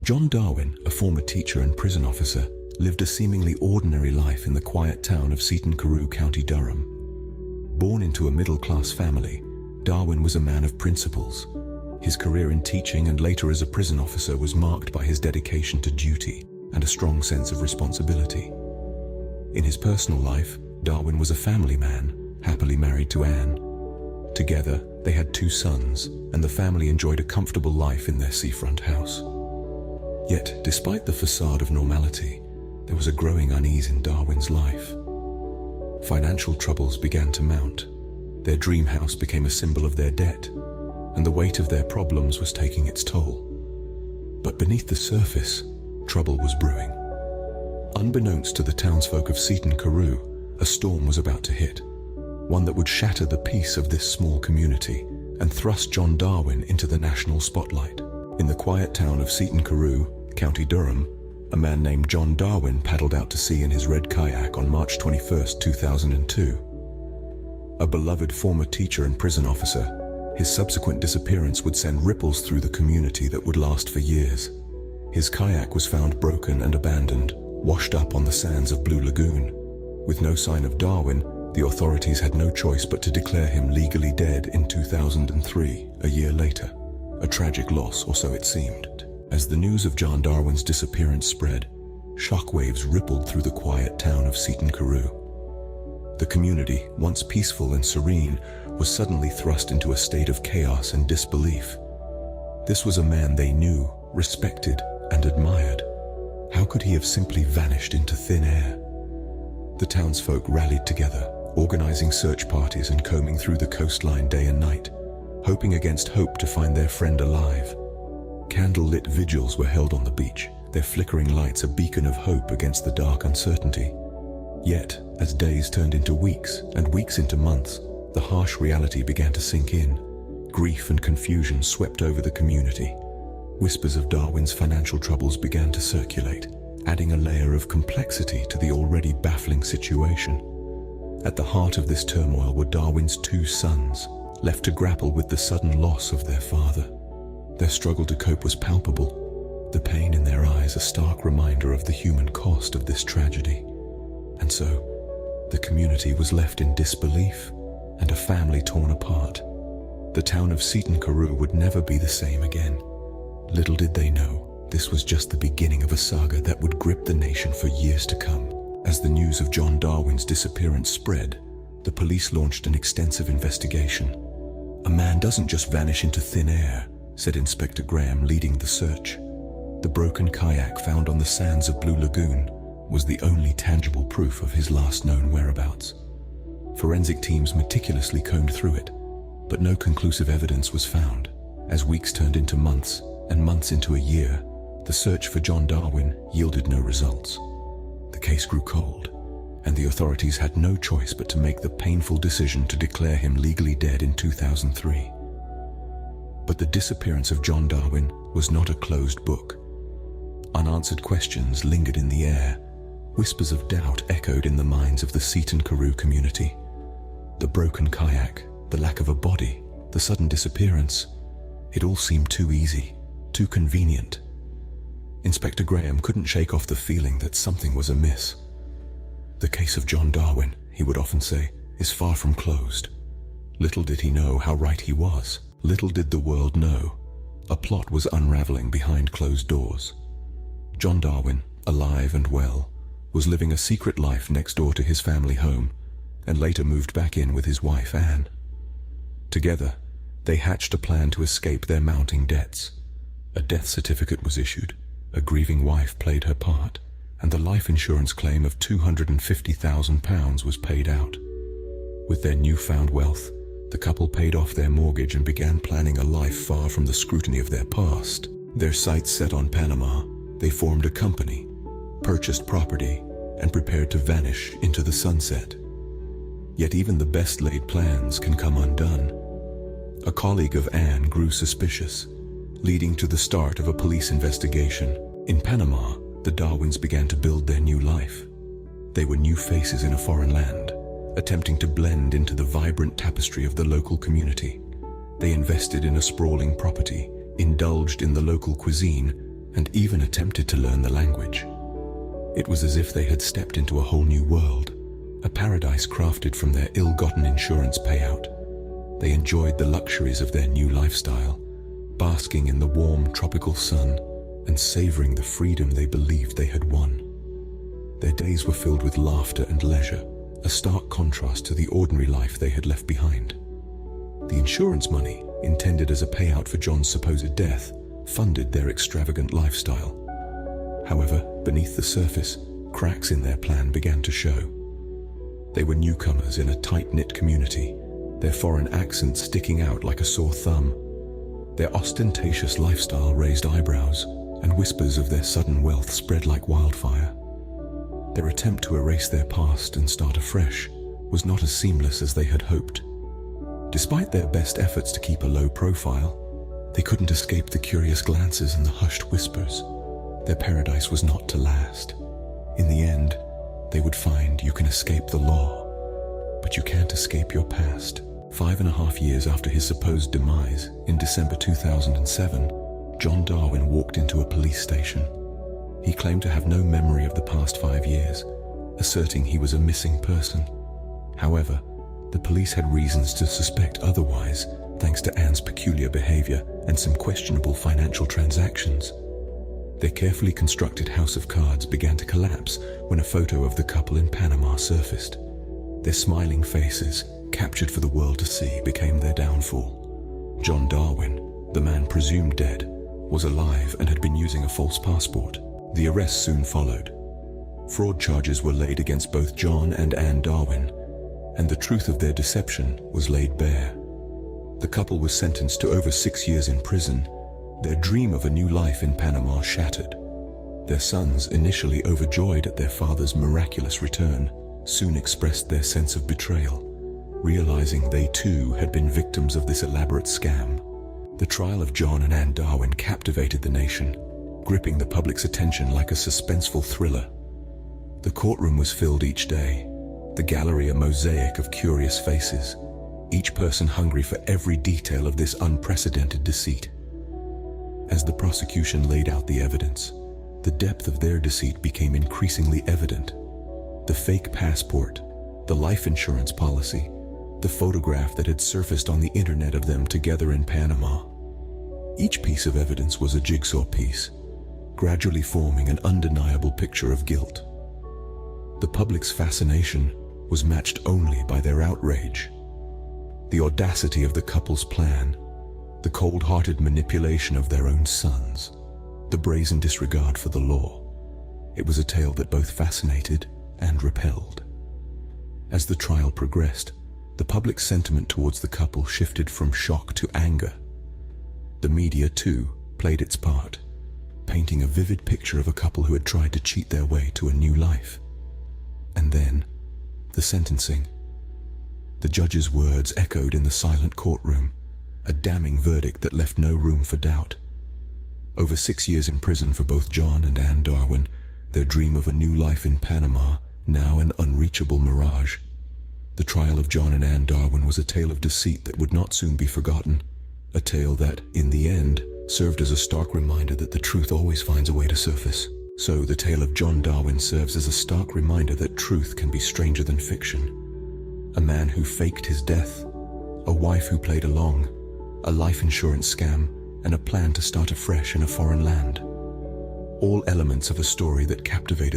John Darwin, a former teacher and prison officer, lived a seemingly ordinary life in the quiet town of Seaton Carew, County Durham. Born into a middle-class family, Darwin was a man of principles. His career in teaching and later as a prison officer was marked by his dedication to duty and a strong sense of responsibility. In his personal life, Darwin was a family man, happily married to Anne. Together, they had 2 sons, and the family enjoyed a comfortable life in their seafront house. Yet, despite the facade of normality, there was a growing unease in Darwin's life. Financial troubles began to mount. Their dream house became a symbol of their debt, and the weight of their problems was taking its toll. But beneath the surface, trouble was brewing. Unbeknownst to the townsfolk of Seaton Carew, a storm was about to hit, one that would shatter the peace of this small community and thrust John Darwin into the national spotlight. In the quiet town of Seaton Carew, County Durham, a man named John Darwin paddled out to sea in his red kayak on March 21, 2002. A beloved former teacher and prison officer, his subsequent disappearance would send ripples through the community that would last for years. His kayak was found broken and abandoned, washed up on the sands of Blue Lagoon. With no sign of Darwin, the authorities had no choice but to declare him legally dead in 2003, a year later. A tragic loss, or so it seemed. As the news of John Darwin's disappearance spread, shockwaves rippled through the quiet town of Seaton Carew. The community, once peaceful and serene, was suddenly thrust into a state of chaos and disbelief. This was a man they knew, respected, and admired. How could he have simply vanished into thin air? The townsfolk rallied together, organizing search parties and combing through the coastline day and night, hoping against hope to find their friend alive. Candle-lit vigils were held on the beach, their flickering lights a beacon of hope against the dark uncertainty. Yet, as days turned into weeks and weeks into months, the harsh reality began to sink in. Grief and confusion swept over the community. Whispers of Darwin's financial troubles began to circulate, adding a layer of complexity to the already baffling situation. At the heart of this turmoil were Darwin's 2 sons, left to grapple with the sudden loss of their father. Their struggle to cope was palpable, the pain in their eyes a stark reminder of the human cost of this tragedy. And so, the community was left in disbelief, and a family torn apart. The town of Seaton Carew would never be the same again. Little did they know, this was just the beginning of a saga that would grip the nation for years to come. As the news of John Darwin's disappearance spread, the police launched an extensive investigation. "A man doesn't just vanish into thin air," said Inspector Graham, leading the search. The broken kayak found on the sands of Blue Lagoon was the only tangible proof of his last known whereabouts. Forensic teams meticulously combed through it, but no conclusive evidence was found. As weeks turned into months, and months into a year, the search for John Darwin yielded no results. The case grew cold, and the authorities had no choice but to make the painful decision to declare him legally dead in 2003. But the disappearance of John Darwin was not a closed book. Unanswered questions lingered in the air. Whispers of doubt echoed in the minds of the Seaton Carew community. The broken kayak, the lack of a body, the sudden disappearance, it all seemed too easy, too convenient. Inspector Graham couldn't shake off the feeling that something was amiss. "The case of John Darwin," he would often say, "is far from closed." Little did he know how right he was. Little did the world know. A plot was unraveling behind closed doors. John Darwin, alive and well, was living a secret life next door to his family home, and later moved back in with his wife Anne. Together, they hatched a plan to escape their mounting debts. A death certificate was issued, a grieving wife played her part, and the life insurance claim of £250,000 was paid out. With their newfound wealth, the couple paid off their mortgage and began planning a life far from the scrutiny of their past. Their sights set on Panama, they formed a company, purchased property, and prepared to vanish into the sunset. Yet even the best laid plans can come undone. A colleague of Anne grew suspicious, leading to the start of a police investigation. In Panama, the Darwins began to build their new life. They were new faces in a foreign land, attempting to blend into the vibrant tapestry of the local community. They invested in a sprawling property, indulged in the local cuisine, and even attempted to learn the language. It was as if they had stepped into a whole new world, a paradise crafted from their ill-gotten insurance payout. They enjoyed the luxuries of their new lifestyle, basking in the warm tropical sun and savoring the freedom they believed they had won. Their days were filled with laughter and leisure, a stark contrast to the ordinary life they had left behind. The insurance money, intended as a payout for John's supposed death, funded their extravagant lifestyle. However, beneath the surface, cracks in their plan began to show. They were newcomers in a tight-knit community, their foreign accents sticking out like a sore thumb. Their ostentatious lifestyle raised eyebrows, and whispers of their sudden wealth spread like wildfire. Their attempt to erase their past and start afresh was not as seamless as they had hoped. Despite their best efforts to keep a low profile, they couldn't escape the curious glances and the hushed whispers. Their paradise was not to last. In the end, they would find you can escape the law, but you can't escape your past. 5.5 years after his supposed demise, in December 2007, John Darwin walked into a police station. He claimed to have no memory of the past 5 years, asserting he was a missing person. However, the police had reasons to suspect otherwise, thanks to Anne's peculiar behavior and some questionable financial transactions. Their carefully constructed house of cards began to collapse when a photo of the couple in Panama surfaced. Their smiling faces, captured for the world to see, became their downfall. John Darwin, the man presumed dead, was alive and had been using a false passport. The arrest soon followed. Fraud charges were laid against both John and Anne Darwin, and the truth of their deception was laid bare. The couple was sentenced to over 6 years in prison, their dream of a new life in Panama shattered. Their sons, initially overjoyed at their father's miraculous return, soon expressed their sense of betrayal, realizing they too had been victims of this elaborate scam. The trial of John and Anne Darwin captivated the nation, gripping the public's attention like a suspenseful thriller. The courtroom was filled each day, the gallery a mosaic of curious faces, each person hungry for every detail of this unprecedented deceit. As the prosecution laid out the evidence, the depth of their deceit became increasingly evident. The fake passport, the life insurance policy, the photograph that had surfaced on the internet of them together in Panama. Each piece of evidence was a jigsaw piece, gradually forming an undeniable picture of guilt. The public's fascination was matched only by their outrage. The audacity of the couple's plan, the cold-hearted manipulation of their own sons, the brazen disregard for the law. It was a tale that both fascinated and repelled. As the trial progressed, the public sentiment towards the couple shifted from shock to anger. The media, too, played its part, painting a vivid picture of a couple who had tried to cheat their way to a new life. And then, the sentencing. The judge's words echoed in the silent courtroom, a damning verdict that left no room for doubt. Over 6 years in prison for both John and Anne Darwin, their dream of a new life in Panama, now an unreachable mirage. The trial of John and Anne Darwin was a tale of deceit that would not soon be forgotten, a tale that, in the end, served as a stark reminder that the truth always finds a way to surface. So the tale of John Darwin serves as a stark reminder that truth can be stranger than fiction. A man who faked his death, a wife who played along, a life insurance scam, and a plan to start afresh in a foreign land. All elements of a story that captivated